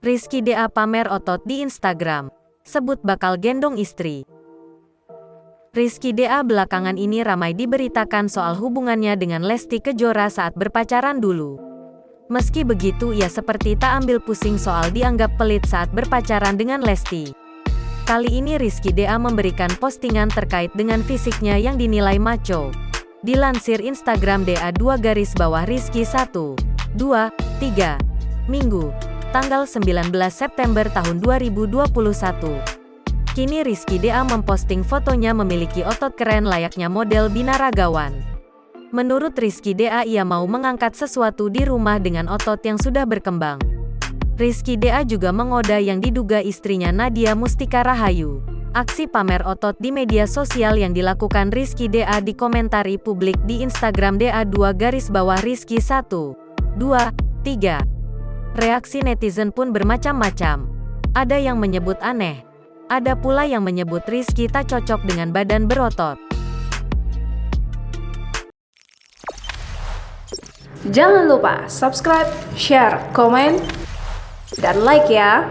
Rizky DA pamer otot di Instagram, sebut bakal gendong istri. Rizky DA belakangan ini ramai diberitakan soal hubungannya dengan Lesti Kejora saat berpacaran dulu. Meski begitu, ia seperti tak ambil pusing soal dianggap pelit saat berpacaran dengan Lesti. Kali ini Rizky DA memberikan postingan terkait dengan fisiknya yang dinilai macho. Dilansir Instagram DA 2 Rizky 1, 2, 3, Minggu, tanggal 19 September tahun 2021. Kini Rizky DA memposting fotonya memiliki otot keren layaknya model binaragawan. Menurut Rizky DA, ia mau mengangkat sesuatu di rumah dengan otot yang sudah berkembang. Rizky DA juga mengoda yang diduga istrinya Nadia Mustika Rahayu. Aksi pamer otot di media sosial yang dilakukan Rizky DA dikomentari publik di Instagram DA 2 Rizky 1, 2, 3. Reaksi netizen pun bermacam-macam. Ada yang menyebut aneh. Ada pula yang menyebut Rizky tak cocok dengan badan berotot. Jangan lupa subscribe, share, komen, dan like ya!